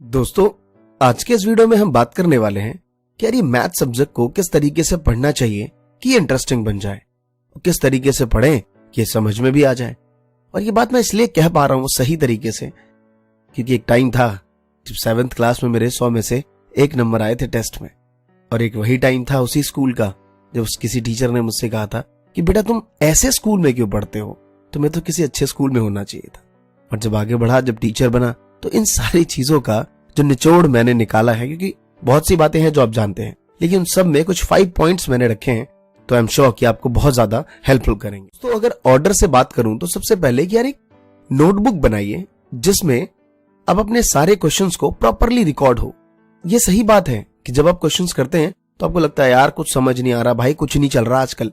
दोस्तों, आज के इस वीडियो में हम बात करने वाले हैं कि यार ये मैथ सब्जेक्ट को किस तरीके से पढ़ना चाहिए कि ये इंटरेस्टिंग बन जाए और किस तरीके से पढ़ें कि ये समझ में भी आ जाए। और ये बात मैं इसलिए कह पा रहा हूं सही तरीके से क्योंकि एक टाइम था जब 7th क्लास में मेरे 100 में से 1 नंबर आए थे टेस्ट में, और एक वही टाइम था उसी स्कूल का जब किसी टीचर ने मुझसे कहा था कि बेटा तुम ऐसे स्कूल में क्यों पढ़ते हो, तुम्हें तो किसी अच्छे स्कूल में होना चाहिए था। और जब आगे बढ़ा, जब टीचर बना, तो इन सारी चीजों का जो निचोड़ मैंने निकाला है, क्योंकि बहुत सी बातें हैं जो आप जानते हैं, लेकिन उन सब में कुछ 5 पॉइंट्स मैंने रखे हैं, तो आई एम श्योर कि आपको बहुत ज्यादा हेल्पफुल करेंगे। तो अगर ऑर्डर से बात करूं तो सबसे पहले कि यार एक नोटबुक बनाइए जिसमें आप अपने सारे क्वेश्चंस को प्रॉपरली रिकॉर्ड हो। ये सही बात है कि जब आप क्वेश्चंस करते हैं तो आपको लगता है यार कुछ समझ नहीं आ रहा, भाई कुछ नहीं चल रहा आजकल,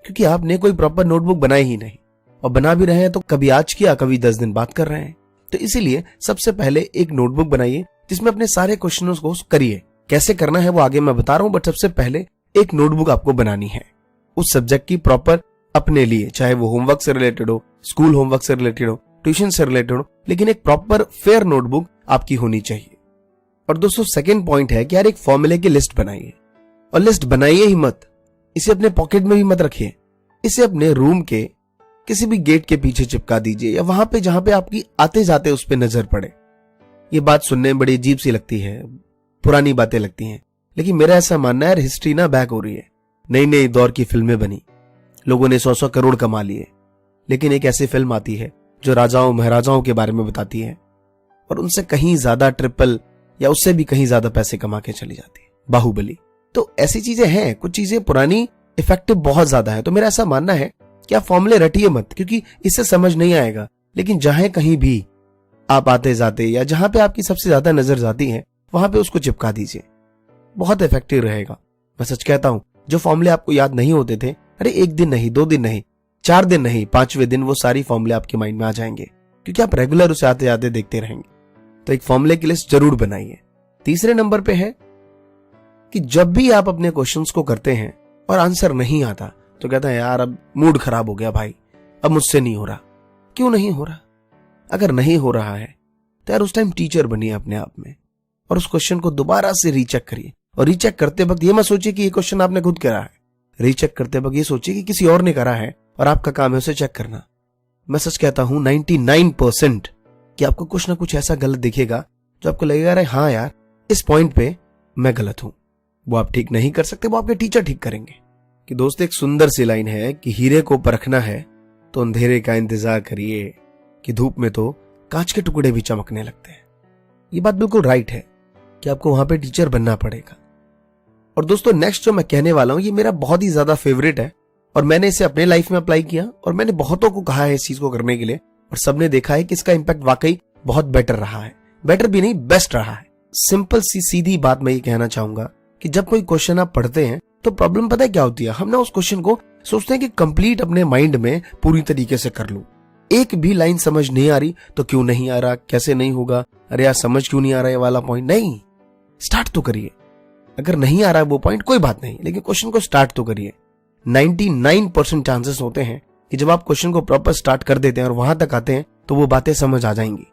क्योंकि आपने कोई प्रॉपर नोटबुक बनाई ही नहीं, और बना भी रहे हैं तो कभी आज किया कभी 10 दिन बाद कर रहे हैं। तो इसीलिए सबसे पहले एक नोटबुक बनाइए जिसमें अपने सारे क्वेश्चनों को करिए। कैसे करना है वो आगे मैं बता रहा हूं, बट सबसे पहले एक नोटबुक आपको बनानी है उस सब्जेक्ट की, प्रॉपर अपने लिए, चाहे वो होमवर्क से रिलेटेड हो, स्कूल होमवर्क से रिलेटेड हो, ट्यूशन से रिलेटेड हो, लेकिन एक प्रॉपर फेयर नोटबुक आपकी होनी चाहिए। और दोस्तों सेकंड पॉइंट है कि यार एक फॉर्मूले की लिस्ट बनाइए, और लिस्ट बनाइए ही मत, इसे अपने पॉकेट में भी मत रखिए, इसे अपने रूम के किसी भी गेट के पीछे चिपका दीजिए या वहां पे जहां पे आपकी आते जाते उस पे नजर पड़े। ये बात सुनने में बड़ी अजीब सी लगती है, पुरानी बातें लगती हैं, लेकिन मेरा ऐसा मानना है हिस्ट्री ना बैक हो रही है। नई नई दौर की फिल्में बनी, लोगों ने 100-100 करोड़ कमा लिए, लेकिन एक ऐसी फिल्म आती है जो राजाओं महाराजाओं के बारे में बताती है और उनसे कहीं ज्यादा ट्रिपल या उससे भी कहीं ज्यादा पैसे कमा के चली जाती है, बाहुबली। तो ऐसी चीजें हैं, कुछ चीजें पुरानी इफेक्टिव बहुत ज्यादा है। तो मेरा ऐसा मानना है कि आप फॉर्मूले रटिए मत, क्योंकि इससे समझ नहीं आएगा, लेकिन जहां कहीं भी आप आते जाते या जहां पे आपकी सबसे ज्यादा नजर जाती है वहां पे उसको चिपका दीजिए, बहुत इफेक्टिव रहेगा। मैं सच कहता हूं, जो फॉर्मूले आपको याद नहीं होते थे, अरे 1 दिन नहीं, 2 दिन नहीं, 4 दिन नहीं, 5वें दिन वो सारी फॉर्मूले आपके माइंड में आ जाएंगे, क्योंकि आप रेगुलर उसे आते जाते देखते रहेंगे। तो एक फॉर्मूले की लिस्ट जरूर बनाइए। तीसरे नंबर पे है कि जब भी आप अपने क्वेश्चंस को करते हैं और आंसर नहीं आता तो कहता है यार अब मूड खराब हो गया भाई, अब मुझसे नहीं हो रहा। क्यों नहीं हो रहा? अगर नहीं हो रहा है तो यार उस टाइम टीचर बनिए अपने आप में और उस क्वेश्चन को दोबारा से रीचेक करिए। और रीचेक करते वक्त ये मत सोचिए कि ये क्वेश्चन आपने खुद करा है, रीचेक करते वक्त ये सोचिए कि किसी और ने करा है और आपका काम है उसे चेक करना। मैं सच कहता हूं 99% कि आपको कुछ ना कुछ ऐसा गलत दिखेगा जो आपको लगेगा अरे हाँ यार इस पॉइंट पे मैं गलत हूं। वो आप ठीक नहीं कर सकते, वो आपके टीचर ठीक करेंगे। कि दोस्त एक सुंदर सी लाइन है कि हीरे को परखना है तो अंधेरे का इंतजार करिए, कि धूप में तो कांच के टुकड़े भी चमकने लगते हैं। ये बात बिल्कुल राइट है कि आपको वहां पे टीचर बनना पड़ेगा। और दोस्तों नेक्स्ट जो मैं कहने वाला हूं ये मेरा बहुत ही ज्यादा फेवरेट है और मैंने इसे अपने लाइफ में अप्लाई किया और मैंने बहुतों को कहा है इस चीज को करने के लिए, और सबने देखा है कि इसका इंपैक्ट वाकई बहुत बेटर रहा है। बेटर भी नहीं, बेस्ट रहा है। सिंपल सी सीधी बात मैं ये कहना चाहूंगा कि जब कोई क्वेश्चन आप पढ़ते हैं तो प्रॉब्लम पता है क्या होती है, हम ना उस क्वेश्चन को सोचते हैं कि कंप्लीट अपने माइंड में पूरी तरीके से कर लूं। एक भी लाइन समझ नहीं आ रही तो क्यों नहीं आ रहा, कैसे नहीं होगा, अरे यार समझ क्यों नहीं आ रहा है वाला पॉइंट, नहीं, स्टार्ट तो करिए। अगर नहीं आ रहा है वो पॉइंट कोई बात नहीं, लेकिन क्वेश्चन को स्टार्ट तो करिए। 99% चांसेस होते हैं कि जब आप क्वेश्चन को प्रॉपर स्टार्ट कर देते हैं और वहां तक आते हैं तो वो बातें समझ आ जाएंगी।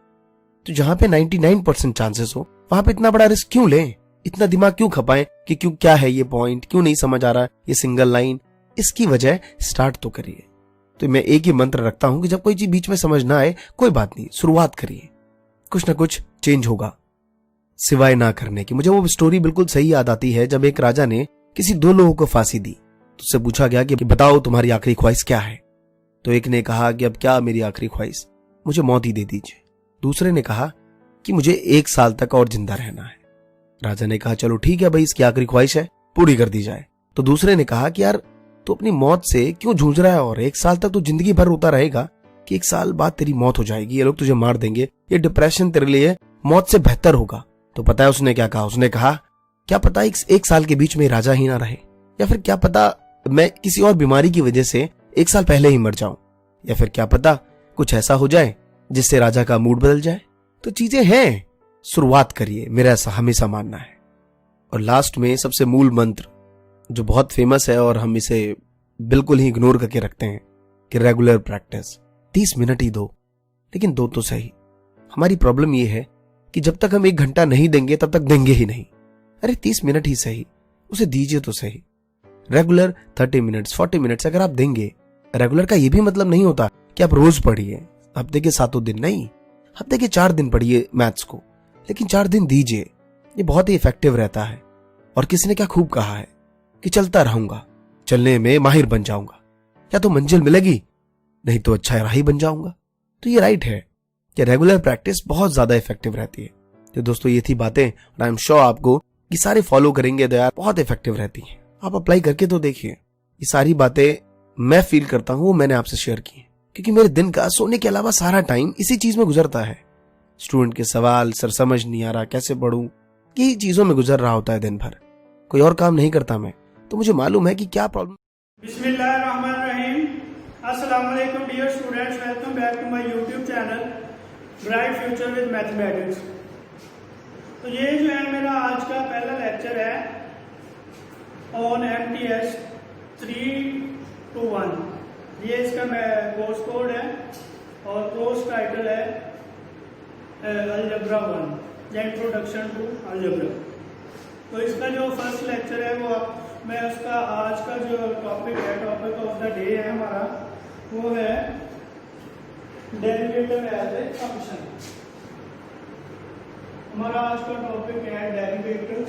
तो जहां पे 99% चांसेस हो वहां पे इतना बड़ा रिस्क क्यों लें, इतना दिमाग क्यों खपाएं कि क्यों क्या है ये पॉइंट, क्यों नहीं समझ आ रहा ये सिंगल लाइन। इसकी वजह स्टार्ट तो करिए। तो मैं एक ही मंत्र रखता हूं कि जब कोई चीज बीच में समझ ना आए कोई बात नहीं, शुरुआत करिए, कुछ ना कुछ चेंज होगा, सिवाय ना करने की। मुझे वो स्टोरी बिल्कुल सही याद आती है जब एक राजा ने किसी 2 लोगों को फांसी दी तो उससे पूछा गया कि बताओ तुम्हारी आखिरी ख्वाहिश क्या है। तो एक ने कहा कि अब क्या मेरी आखिरी ख्वाहिश, मुझे मौत ही दे दीजिए। दूसरे ने कहा कि मुझे 1 साल तक और जिंदा रहना है। राजा ने कहा चलो ठीक है भाई, इसकी आखिरी ख्वाहिश है, पूरी कर दी जाए। तो दूसरे ने कहा कि यार तू अपनी मौत से क्यों जूझ रहा है, और 1 साल तक तो जिंदगी भर रोता रहेगा कि 1 साल बाद तेरी मौत हो जाएगी, ये लोग तुझे मार देंगे, ये डिप्रेशन तेरे लिए मौत से बेहतर होगा। तो पता है उसने क्या कहा, उसने कहा क्या पता 1 साल के बीच में राजा ही ना रहे, या फिर क्या पता मैं किसी और बीमारी की वजह से 1 साल पहले ही मर जाऊं, या फिर क्या पता कुछ ऐसा हो जाए जिससे राजा का मूड बदल जाए। तो चीजें हैं, शुरुआत करिए, मेरा ऐसा हमेशा मानना है। और लास्ट में सबसे मूल मंत्र जो बहुत फेमस है और हम इसे बिल्कुल ही इग्नोर करके रखते हैं कि रेगुलर प्रैक्टिस, 30 मिनट ही दो, लेकिन दो तो सही। हमारी प्रॉब्लम यह है कि जब तक हम 1 घंटा नहीं देंगे तब तक देंगे ही नहीं। अरे 30 मिनट ही सही, उसे दीजिए तो सही। रेगुलर 30 मिनट्स 40 मिनट्स अगर आप देंगे, रेगुलर का ये भी मतलब नहीं होता कि आप रोज पढ़िए, हफ्ते के 7 दिन नहीं, हफ्ते के 4 दिन पढ़िए मैथ्स को, लेकिन 4 दिन दीजिए। ये बहुत ही इफेक्टिव रहता है। और किसी ने क्या खूब कहा है कि चलता रहूंगा, चलने में माहिर बन जाऊंगा, या तो मंजिल मिलेगी नहीं तो अच्छा राही बन जाऊंगा। तो ये राइट है कि रेगुलर प्रैक्टिस बहुत ज्यादा इफेक्टिव रहती है। तो दोस्तों ये थी बातें, और आई एम श्योर आपको ये सारे फॉलो करेंगे तो यार बहुत इफेक्टिव रहती हैं। आप अप्लाई करके तो देखिए। ये सारी बातें मैं फील करता हूं वो मैंने आपसे शेयर की है, क्योंकि मेरे दिन का सोने के अलावा सारा टाइम इसी चीज में गुजरता है। स्टूडेंट के सवाल, सर समझ नहीं आ रहा कैसे पढूं, यही चीजों में गुजर रहा होता है दिन भर। कोई और काम नहीं करता मैं, तो मुझे मालूम है कि क्या प्रॉब्लम। बिस्मिल्लाहिर्रहमानिर्रहीम। अस्सलाम वालेकुम dear students, welcome back to my YouTube channel bright future with mathematics. तो ये जो है मेरा आज का पहला लेक्चर है ऑन MTS 321। ये इसका कोर्स कोड है और कोर्स टाइटल है अलजेब्रा 1 या इंट्रोडक्शन टू अलजेब्रा। तो इसका जो फर्स्ट लेक्चर है वो मैं उसका आज का जो टॉपिक है, टॉपिक ऑफ द डे है हमारा, वो है डेरिवेटिव एज ए फंक्शन। हमारा आज का टॉपिक है डेरिवेटिव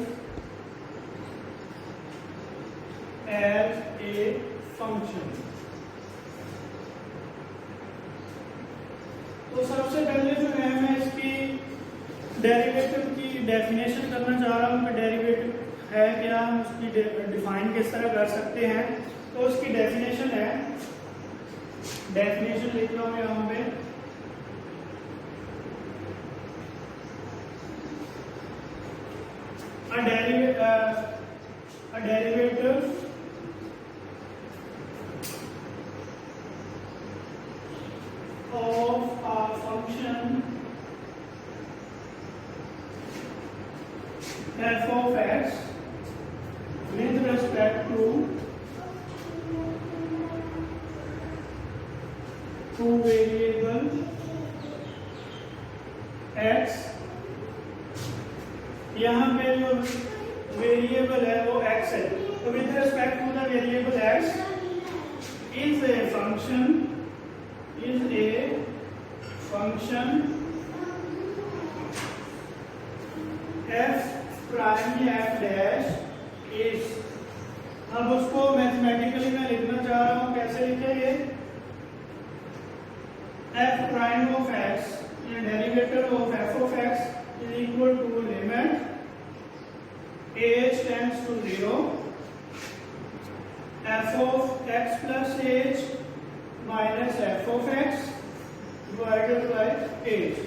एज ए फंक्शन। तो सबसे पहले जो है मैं इसकी डेरिवेटिव की डेफिनेशन करना चाह रहा हूँ कि डेरिवेटिव है क्या, हम उसकी डिफाइन किस तरह कर सकते हैं। तो उसकी डेफिनेशन है, डेफिनेशन लिख रहा हूँ यहाँ पे, a derivative of a function f of x with respect to variable x। यहाँ पे जो वेरिएबल है वो x है, तो with respect to the variable x is a function f prime या f डैश इज। अब उसको मैथमेटिकली मैं लिखना चाह रहा हूँ, कैसे लिखेंगे, f प्राइम ऑफ x या derivative of f of x is equal to limit h tends to 0 f of x plus h minus f of x divided by h।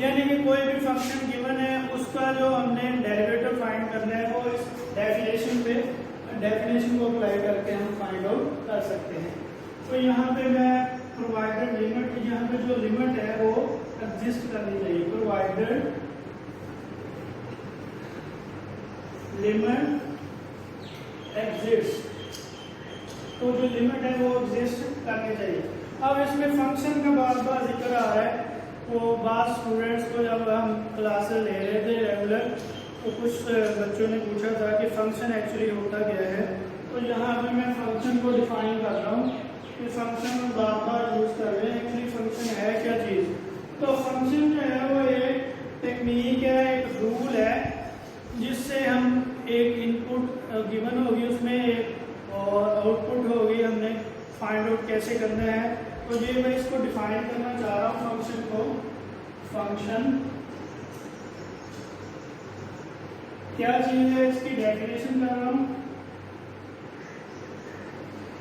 यानी कि कोई भी फंक्शन गिवन है उसका जो हमने डेरिवेटिव फाइंड करना है वो इस डेफिनेशन को अप्लाई करके हम फाइंड आउट कर सकते हैं। तो यहाँ पे मैं प्रोवाइडेड लिमिट, यहाँ पे जो लिमिट है वो एग्जिस्ट करनी चाहिए। प्रोवाइडेड लिमिट एग्जिस्ट, तो जो लिमिट है वो एग्जिस्ट करनी चाहिए। अब इसमें फंक्शन का बार बार जिक्र आ रहा है। वो बात स्टूडेंट्स को जब हम क्लासेस ले रहे थे रेगुलर, तो कुछ बच्चों ने पूछा था कि फंक्शन एक्चुअली होता क्या है। तो यहाँ पे मैं फंक्शन को डिफाइन कर रहा हूँ कि फंक्शन में बार बार यूज कर रहे हैं, एक्चुअली फंक्शन है क्या चीज़। तो फंक्शन जो है वो एक टेक्निक है, एक रूल है, जिससे हम एक इनपुट गिवन होगी उसमें एक और आउटपुट होगी, हमने फाइंड आउट कैसे करना है। तो ये मैं इसको डिफाइन करना चाह रहा हूँ फंक्शन को। फंक्शन क्या चीज है, इसकी डेफिनेशन कर रहा हूँ।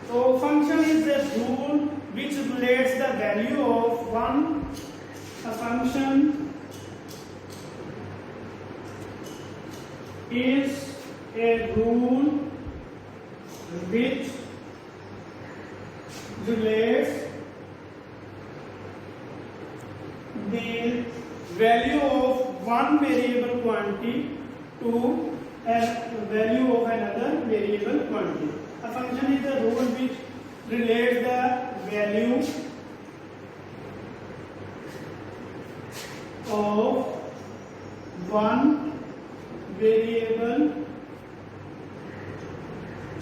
तो function is the rule which relates the value of one. A function is a rule which relates the value of one variable quantity to a value of another variable quantity. A function is a rule which relates the value of one variable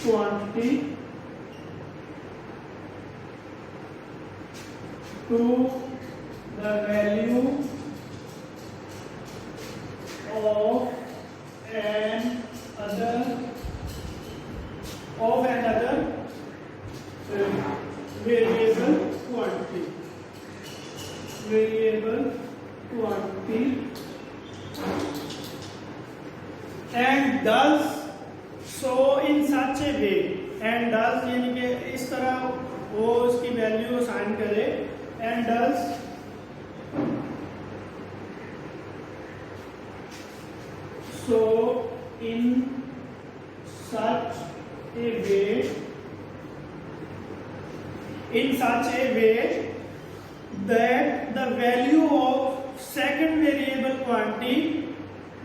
quantity to the value of another variable quantity and does so in such a way, and does यानी कि इस तरह वो उसकी value assign करे, and does so in such a way that the value of second variable quantity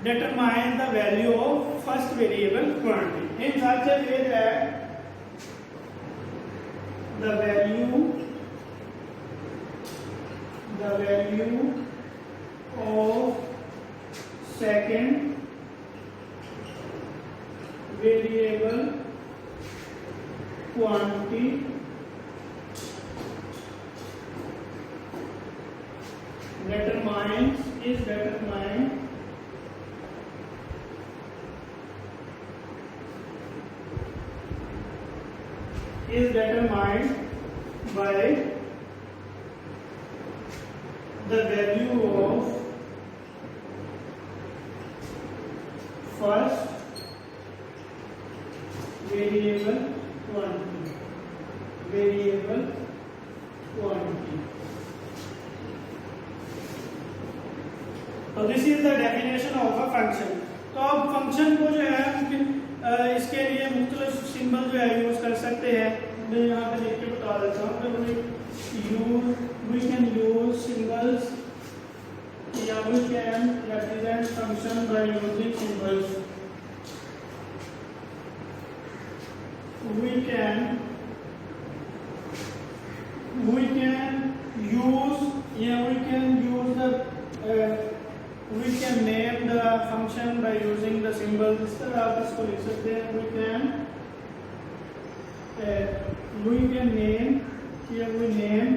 determines the value of first variable quantity. In such a way that the value of second variable quantity is determined by the value of first variable quantity. तो this is the definition of a function. तो अब function को जो है इसके लिए मुख्तलिफ symbol जो है यूज कर सकते हैं। मैं यहाँ पे लिख के बता देता हूँ। वी कैन यूज सिंबल्स या we can represent function by using symbols. we can name the function by using the symbol। इस तरह आप इसको लिख सकते हैं। we can name, here we name,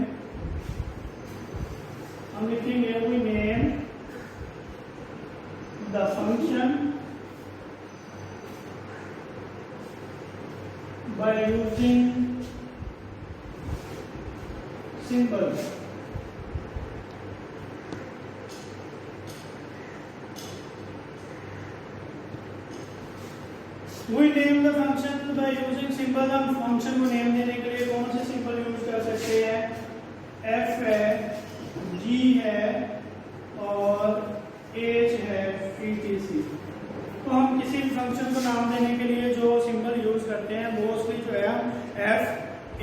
हम लिखेंगे we name the function by using symbols। We name the function by using symbol। हम फंक्शन को नेम देने के लिए कौन से सिंबल यूज कर सकते हैं? f है, g है और h है, etc। तो हम किसी भी फंक्शन को नाम देने के लिए जो सिंबल यूज करते हैं मोस्टली जो है f,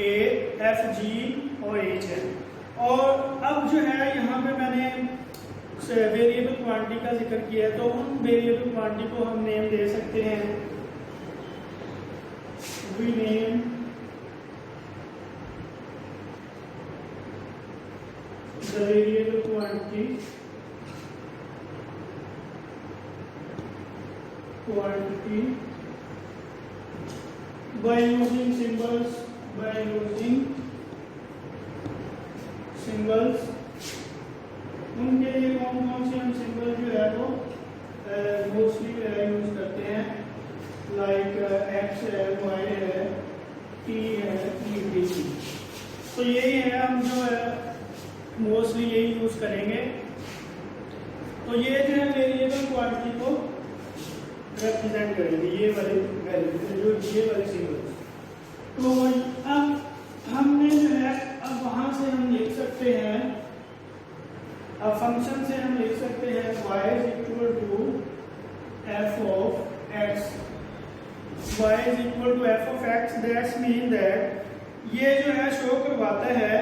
a, f, g और h है। और अब जो है यहाँ पे मैंने वेरिएबल क्वांटिटी का जिक्र किया है, तो उन वेरिएबल क्वांटिटी को हम नेम दे सकते हैं। We name the variable quantity by using symbols। उनके लिए कौन कौन से हम सिंबल जो है वो मोस्टली यूज करते हैं, लाइक x है, y है, t है, etc। तो यही है, हम जो है मोस्टली यही यूज करेंगे। तो ये जो है वेरिएबल क्वांटिटी को रिप्रेजेंट करेंगे, ये वाले वैल्यू जो ये वाले सिंबल। तो अब हमने जो है अब वहां से हम लिख सकते हैं, अब फंक्शन से हम लिख सकते हैं y is equal to f of x। y is equal to f of x, that mean that ये जो है शो करवाता है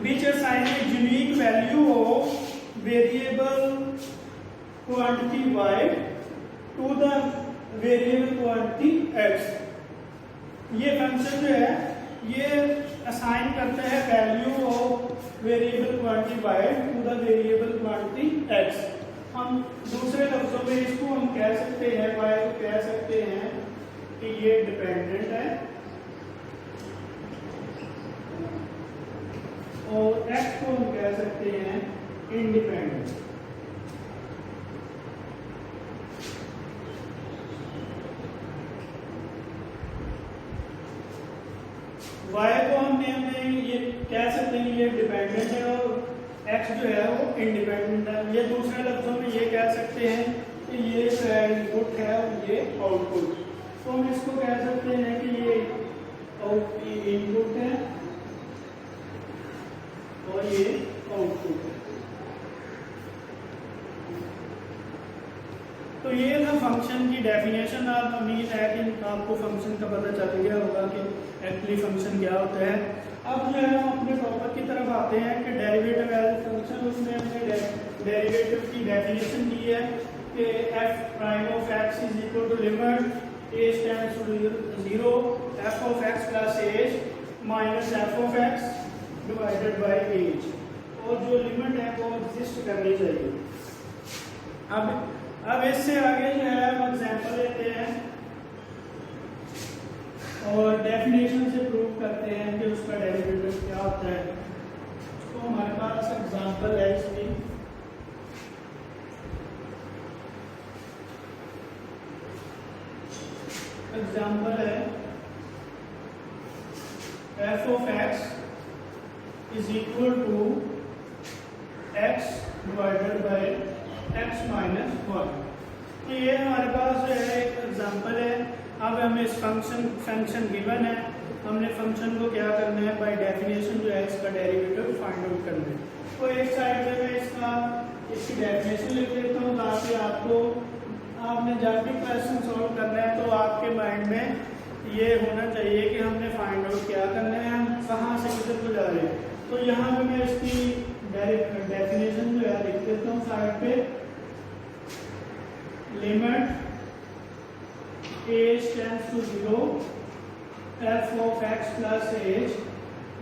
which assign a unique value of variable quantity y to the variable quantity x। ये function जो है ये assign करता है value of variable quantity y to the variable quantity x। हम दूसरे लफ्जों में इसको हम कह सकते हैं, y को कह सकते हैं कि ये डिपेंडेंट है और x को हम कह सकते हैं इंडिपेंडेंट। y को हमने ये कह सकते हैं ये डिपेंडेंट है और x जो है वो इंडिपेंडेंट है। ये दूसरे लफ्जों में ये कह सकते हैं कि ये जो है इनपुट है और ये आउटपुट। तो हम इसको कह सकते हैं कि ये इनपुट है और ये आउटपुट है। तो ये था फंक्शन की डेफिनेशन। आप उम्मीद है कि आपको फंक्शन का पता चल गया होगा कि एक्चुअली फंक्शन क्या होता है। अब जो है हम अपने टॉपिक की तरफ आते हैं कि डेरिवेटिव एज ए फंक्शन। उसमें हमने डेरिवेटिव की डेफिनेशन दी है कि f prime of x is equal to limit a tends to 0 f of x plus h minus f of x divided by h, और जो लिमिट है वो एग्जिस्ट करनी चाहिए। अब इससे आगे जो है हम एग्जांपल लेते हैं और डेफिनेशन से प्रूव करते हैं कि उसका डेरिवेटिव क्या होता है। तो हमारे पास एग्जांपल है इसकी। एग्जांपल है f of x is equal to x divided by x minus 1। तो ये हमारे पास जो है एक एग्जांपल है। अब हमें इस फंक्शन गिवन है, हमने फंक्शन को क्या करना है, बाय डेफिनेशन जो है इसका डेरिवेटिव फाइंड आउट करना है। तो एक साइड पे मैं इसकी डेफिनेशन लिख देता हूँ ताकि आपने जब भी क्वेश्चन सॉल्व करना है तो आपके माइंड में ये होना चाहिए कि हमने फाइंड आउट क्या करना है, हम कहाँ से किधर को जा रहे हैं। तो यहाँ पे मैं इसकी डेफिनेशन जो है लिख देता हूँ साइड पे। Limit h tends to 0 f of x plus h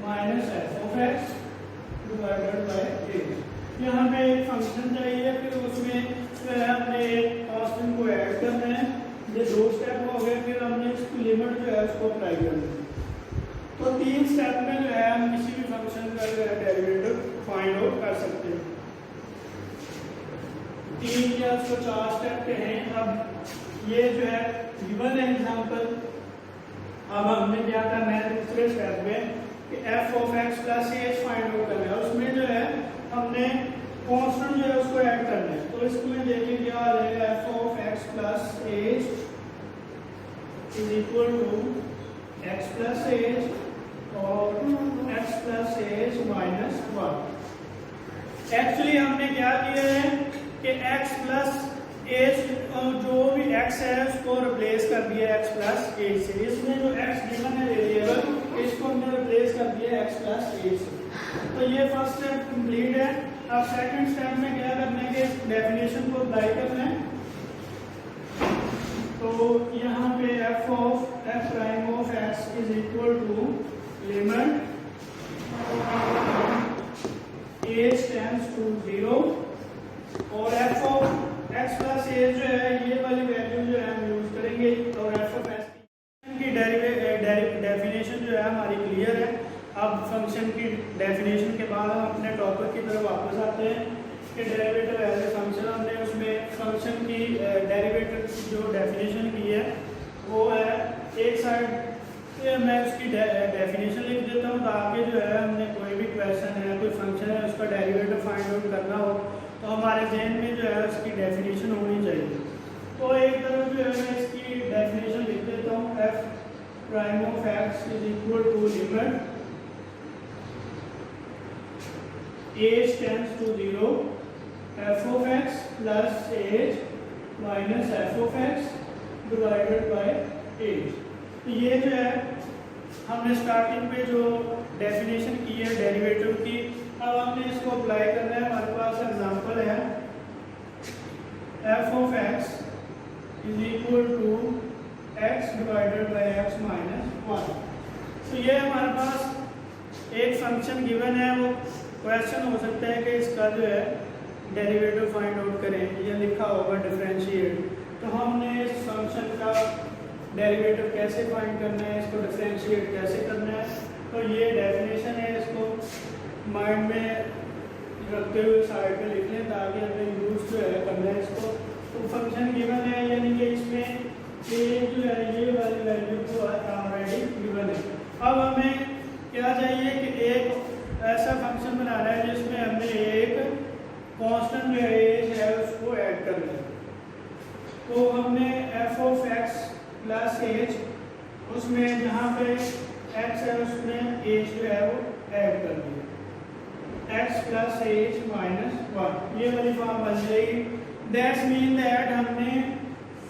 minus f of x divided by h। यहाँ पे एक फंक्शन चाहिए, फिर उसमें जो है हमने एक कांस्टेंट को ऐड करना है। ये दो स्टेप हो गए, फिर हमने इसकी लिमिट जो है उसको अप्लाई करना है। तो 3 स्टेप में जो है हम किसी भी फंक्शन का जो है डेरिवेटिव फाइंड आउट कर सकते हैं। 3 या 4 स्टेप के हैं। अब ये जो है गिवन है एग्जांपल। अब हमने क्या करना है दूसरे स्टेप में कि f of x plus h find out करना है। उसमें जो है हमने कांस्टेंट जो है उसको ऐड करना है। तो इसमें देखिए क्या आ जाएगा, f of x plus h is equal to x plus h और x plus h minus 1। Actually हमने क्या किया है कि x प्लस h जो भी x है उसको रिप्लेस कर दिया x प्लस h से। इसमें जो x गिवन है वेरिएबल इसको हमने रिप्लेस कर दिया x प्लस h से। तो ये फर्स्ट स्टेप कंप्लीट है। अब सेकंड स्टेप में क्या करना है कि डेफिनेशन को अप्लाई करना है। तो यहाँ पे f of f prime of x is equal to limit h tends to 0 और f of x plus a जो है ये वाली वैल्यू जो है हम यूज करेंगे और f ऑफ x की डेफिनेशन जो है हमारी क्लियर है। अब फंक्शन की डेफिनेशन के बाद हम अपने टॉपिक की तरफ वापस आते हैं कि डेरिवेटिव एज ए फंक्शन। हमने उसमें फंक्शन की डेरिवेटिव की जो डेफिनेशन की है वो है एक साइड मैं उसकी डेफिनेशन लिख देता हूँ ताकि जो है हमने कोई भी क्वेश्चन है, कोई फंक्शन है, उसका डेरिवेटिव फाइंड आउट करना हो तो हमारे जहन में जो है उसकी डेफिनेशन होनी चाहिए। तो एक तरफ जो है मैं इसकी डेफिनेशन लिख देता हूँ, f prime of x is equal to limit h tends to 0 f of x plus h minus f of x divided by h। तो ये जो है हमने स्टार्टिंग पे जो डेफिनेशन की है डेरिवेटिव की, अब हमने इसको अप्लाई करना है। हमारे पास एग्जांपल है f of x is equal to x divided by x minus 1। तो ये हमारे पास एक फंक्शन गिवन है, वो क्वेश्चन हो सकता है कि इसका जो है डेरिवेटिव फाइंड आउट करें, या लिखा होगा डिफरेंशिएट, तो हमने इस फंक्शन का डेरिवेटिव कैसे फाइंड करना है, इसको डिफरेंशिएट कैसे करना है। तो ये डेफिनेशन है, इसको माइंड में रखते हुए साइड पे लिख लें ताकि हमें यूज जो है करना है इसको। तो फंक्शन गिवन है, यानी कि इसमें ए जो है ये वाली वैल्यू तो ऑलरेडी गिवन है। अब हमें क्या चाहिए कि एक ऐसा फंक्शन बनाना है जिसमें हमने एक कांस्टेंट जो एज है उसको ऐड करना है। तो हमने f of x plus h, उसमें जहाँ पे एक्स है उसमें एज जो है वो ऐड कर दिया, एक्स प्लस एज माइनस 1, ये वाली फॉर्म बन जाएगी। दैट्स मीन दैट हमने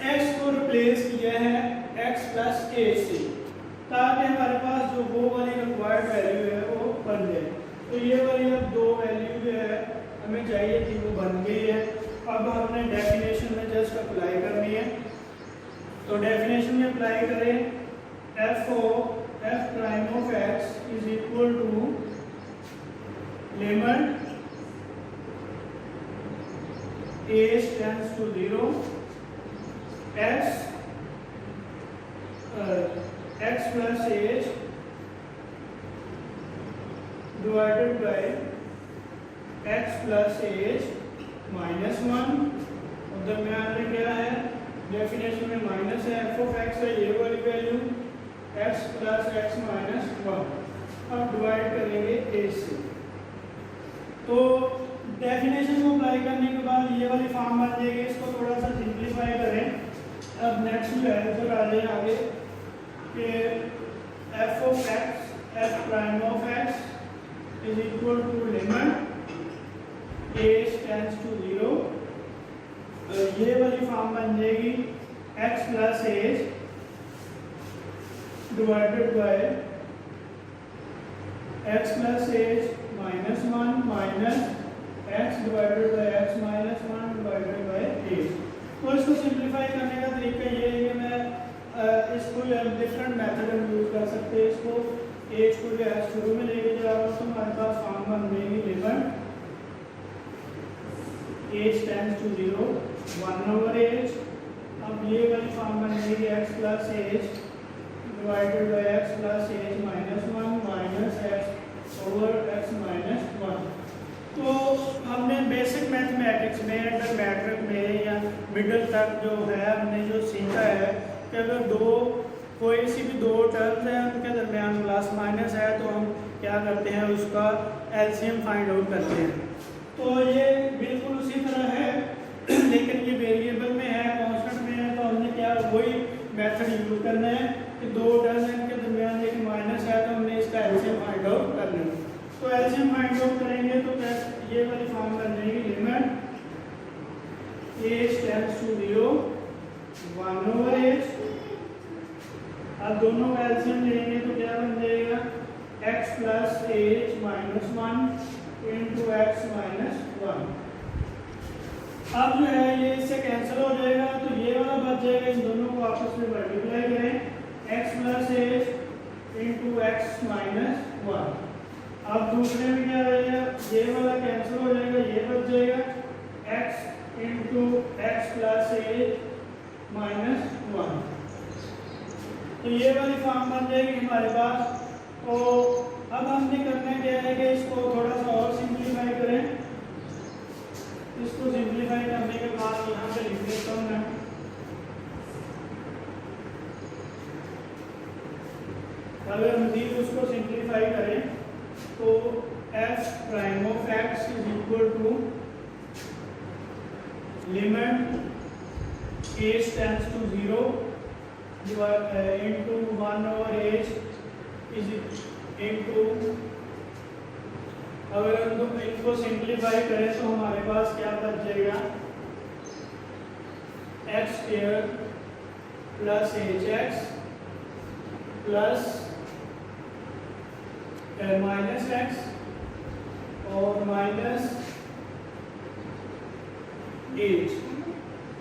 x को रिप्लेस किया है x प्लस एज से, ताकि हमारे पास जो वो वाली रिक्वायर्ड वैल्यू है वो बन जाए। तो ये वाली अब दो वैल्यू जो है हमें चाहिए थी वो बन गई है। अब हमने डेफिनेशन में जस्ट अप्लाई करनी है। तो डेफिनेशन में अप्लाई करें, f prime of x is equal to limit h tends to 0 x plus h divided by x plus h minus 1, और दरम्यान में क्या है, डेफिनेशन में माइनस है, एफ ऑफ एक्स है ये वाली value x plus x minus 1। अब डिवाइड करेंगे h से। तो डेफिनेशन को अप्लाई करने के बाद ये वाली फॉर्म बन जाएगी। इसको थोड़ा सा सिंप्लीफाई करें। अब नेक्स्ट जो है आंसर आ जाए आगे कि f of x, f prime of x is equal to limit h tends to 0, ये वाली फॉर्म बन जाएगी x plus h divided by x plus h minus 1 minus x divided by x minus 1 divided by h. तो इसको simplify करने का तरीका ये है कि मैं इसको डिफरेंट मेथड हम यूज कर सकते हैं। इसको एज को जो है शुरू में लेके जा रहा हूँ तो हमारे पास फॉर्म बन जाएगी limit h tends to 0 1 over h. अब ये वाली फॉर्म बन जाएगी x plus h divided by x plus h minus 1 minus x over x minus 1। तो हमने बेसिक मैथमेटिक्स में, अंडर मैट्रिक में या मिडिल तक जो है हमने जो सीखा है कि अगर कोई सी भी दो टर्म्स हैं उनके दरमियान प्लस माइनस है तो हम क्या करते हैं, उसका एलसीएम फाइंड आउट करते हैं। तो ये बिल्कुल उसी तरह है लेकिन ये वेरिएबल में है, कांस्टेंट में है, तो हमने क्या वही मेथड यूज करना है कि दो टर्म हैं उनके दरमियान एक माइनस है तो हमने इसका एलसीएम फाइंड आउट करना है। तो एलसीएम फाइंड आउट करेंगे तो ये वाली फॉर्म बन जाएगी limit h tends to 0 1 over h. अब दोनों का एलसीएम लेंगे तो क्या बन जाएगा, x plus h minus 1 into x minus 1। अब जो है ये इससे कैंसिल हो जाएगा तो ये वाला बच जाएगा, इन दोनों को आपस में मल्टीप्लाई करें x plus h into x minus 1। अब दूसरे में क्या रहेगा, ये वाला कैंसिल हो जाएगा, ये बच जाएगा x into x plus h minus 1। तो ये वाली फॉर्म बन जाएगी हमारे पास। तो अब हमने करना क्या है कि इसको थोड़ा सा और सिंप्लीफाई करें। इसको सिंप्लीफाई करने के बाद यहाँ पे लिख देता हूँ मैं, अगर मजीद उसको सिंप्लीफाई करें तो f prime of x is equal to limit h tends to 0 into 1 over h is into, अगर हम इनको सिंप्लीफाई करें तो हमारे पास क्या बच जाएगा, x square plus H x plus minus x और माइनस एच,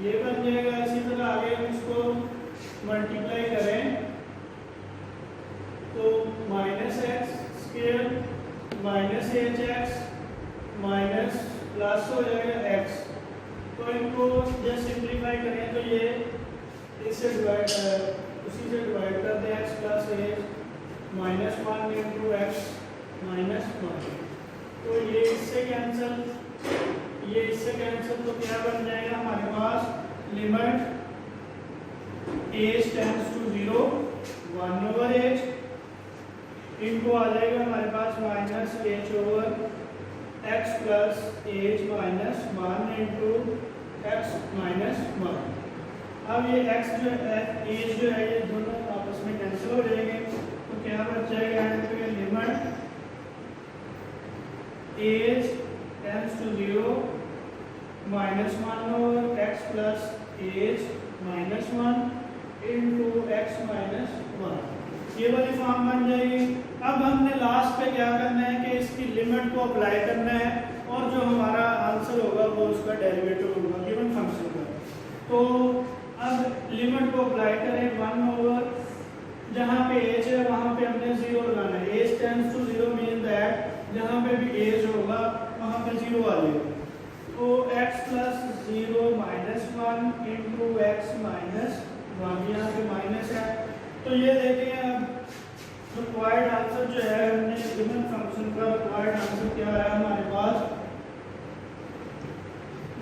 ये बन जाएगा। इसी तरह आगे हम इसको मल्टीप्लाई करें तो minus x square minus H x minus plus हो जाएगा एक्स। तो इनको जब सिंप्लीफाई करें तो ये इससे डिवाइड उसी से डिवाइड कर दें, x plus h minus one into x minus one. तो ये इससे कैंसिल, ये इससे कैंसिल, तो क्या बन जाएगा हमारे पास limit h tends to 0 1 over h इनको आ जाएगा हमारे पास minus h over x plus h minus one into x minus one. अब ये एक्स जो है एज जो है ये दोनों आपस में कैंसिल हो जाएंगे, तो क्या बच जाएगा एंड पे limit h tends to 0 minus one over x plus h minus one into x minus one. ये वाली फॉर्म बन जाएगी। अब हमने लास्ट पे क्या करना है कि इसकी लिमिट को अप्लाई करना है और जो हमारा आंसर होगा वो उसका डेरिवेटिव होगा गिवन फंक्शन का। तो अब लिमिट को अप्लाई करें 1 ओवर, जहाँ पे एज है वहाँ पे हमने 0 लगाना है। H tends to 0 mean that जहाँ पे भी एज होगा वहाँ पे 0 आ जाएगा। तो x plus 0 minus 1 into x minus 1, यहाँ पे माइनस है। तो ये देखें अब रिक्वायर्ड आंसर जो है हमने गिवन फंक्शन का रिक्वायर्ड आंसर क्या है हमारे पास,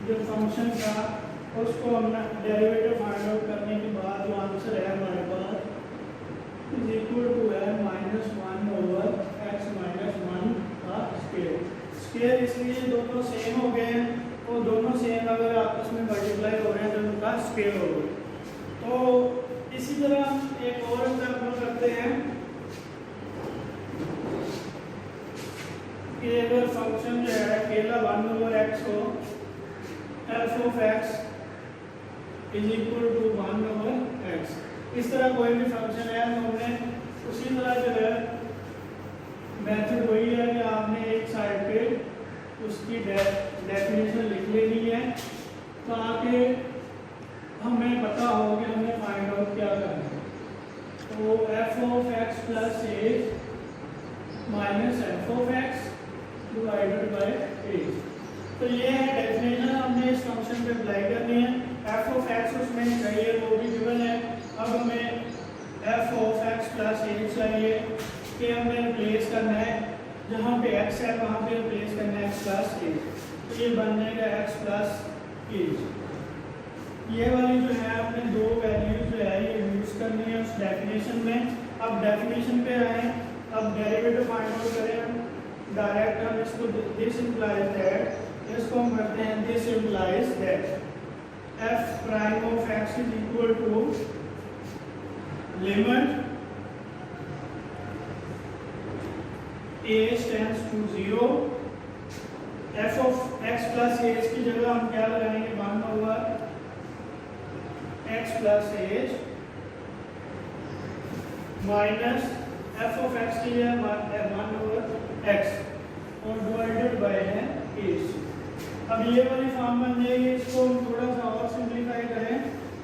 जो फंक्शन का उसको हमने डेरिवेटिव फाइंड आउट करने के बाद जो आंसर है हमारे पास इज इक्वल टू है माइनस 1 ओवर एक्स माइनस 1 का स्क्वायर। स्क्वायर इसलिए दोनों सेम हो गए हैं, वो दोनों सेम अगर आपस में मल्टीप्लाई हो रहे हैं तो उनका स्क्वायर होगा। तो इसी तरह हम एक और एग्जांपल करते हैं कि अगर फंक्शन जो है अकेला 1 ओवर एक्स हो, f of x is equal to 1 over x. इस तरह कोई भी फंक्शन है तो हमने उसी तरह जो है मेथड वही है कि आपने एक साइड पे उसकी डेफिनेशन लिख लेनी है ताकि हमें पता हो कि हमने फाइंड आउट क्या करना है। तो f of x plus h minus f of x divided by h. तो ये है डेफिनेशन, हमने इस फंक्शन पे अप्लाई करनी है। एफ ऑफ एक्स उसमें चाहिए, वो भी गिवन है। अब हमें f of x plus h चाहिए कि हमने रिप्लेस करना है, जहाँ पे एक्स है वहाँ पे रिप्लेस करना है एक्स प्लस एज। तो ये बन जाएगा एक्स प्लस एज। ये वाली जो है आपने दो वैल्यू जो है ये यूज करनी है उस डेफिनेशन में। अब डेफिनेशन पे आए, अब डेरिवेटिव फाइंड आउट करें डायरेक्ट। हम इसको दिस इंप्लाइज दैट, इसको हम करते हैं this implies that f prime of x is equal to limit h tends to 0 f of x plus h की जगह हम क्या लगाएंगे 1 over x plus h minus f of x की है 1 ओवर एक्स और डिवाइडेड बाय है h. अब ये वाली फॉर्म बन जाएगी। इसको हम थोड़ा सा और सिंप्लीफाई करें,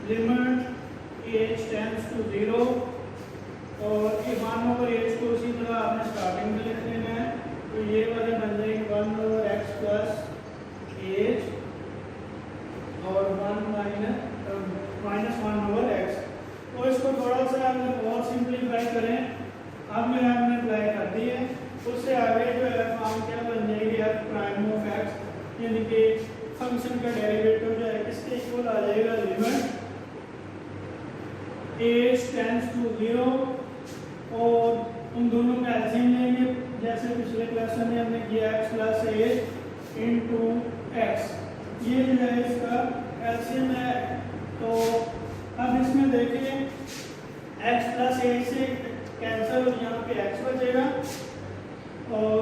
लिमिट एज टेंड्स टू 0 और ये 1 ओवर एज को उसी तरह आपने स्टार्टिंग में लिख लेना है। तो ये वाले बन जाएंगे 1 ओवर एक्स प्लस एज और 1 माइनस 1 ओवर एक्स। तो इसको थोड़ा सा हमने और सिंप्लीफाई करें, अब में हमने अप्लाई कर दी है। उससे आगे जो है फॉर्म क्या बन जाएगी एफ प्राइम ऑफ एक्स, यानी कि फंक्शन का डेरिवेटिव जो है किसके इक्वल आ जाएगा लिमिट एज टेंड्स टू 0 और उन दोनों का एलसीएम लेंगे जैसे पिछले क्वेश्चन में हमने किया x plus h into x. ये जो है इसका एलसीएम है। तो अब इसमें देखिए x प्लस एज से कैंसिल और यहाँ पे x बचेगा और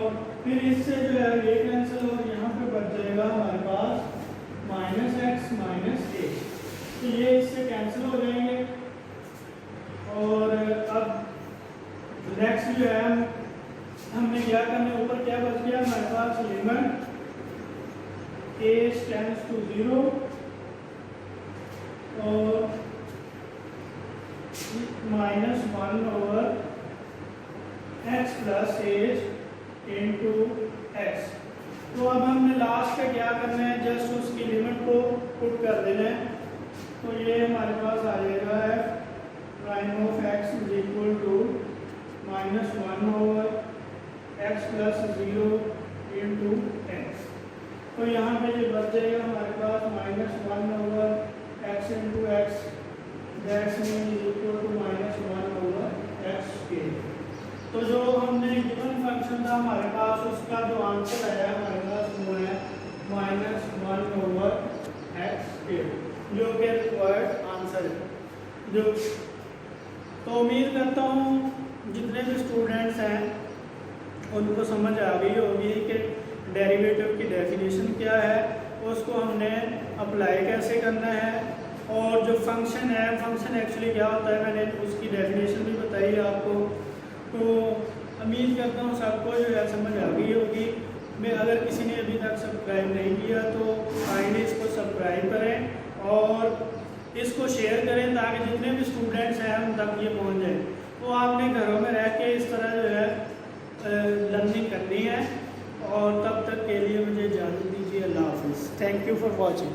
फिर इससे जो है ये कैंसिल और यहाँ पे बच जाएगा हमारे पास माइनस एक्स माइनस ए। तो ये इससे कैंसिल हो जाएंगे और अब नेक्स्ट जो है हमने क्या करना है, ऊपर क्या बच गया हमारे पास लिमिट एज टेंड्स टू 0 और minus 1 over x plus h into x. तो अब हमने लास्ट पे क्या करना है, जस्ट उसकी लिमिट को पुट कर देना है। तो ये हमारे पास आ जाएगा है prime of x is equal to -1 over x plus 0 into x. तो यहाँ पे ये बच जाएगा हमारे पास -1 over x into x that's mean is equal to -1 over x के। तो जो हमने गिवन फंक्शन था हमारे पास, उसका जो आंसर आया हमारे पास वो है -1 ओवर एक्स के, जो कि रिक्वायर्ड आंसर है। जो तो उम्मीद करता हूँ जितने भी स्टूडेंट्स हैं उनको समझ आ गई होगी कि डेरिवेटिव की डेफिनेशन क्या है, उसको हमने अप्लाई कैसे करना है, और जो फंक्शन है, फंक्शन एक्चुअली क्या होता है, मैंने उसकी डेफिनेशन भी बताई है आपको। तो उम्मीद करता हूँ सबको जो है समझ आ गई होगी। मैं अगर किसी ने अभी तक सब्सक्राइब नहीं किया तो काइंडली इसको सब्सक्राइब करें और इसको शेयर करें ताकि जितने भी स्टूडेंट्स हैं उन तक ये पहुँच जाए। तो आपने घरों में रह के इस तरह जो है लर्निंग करनी है। और तब तक के लिए मुझे इजाज़त दीजिए। अल्लाह हाफिज़। Thank you for watching.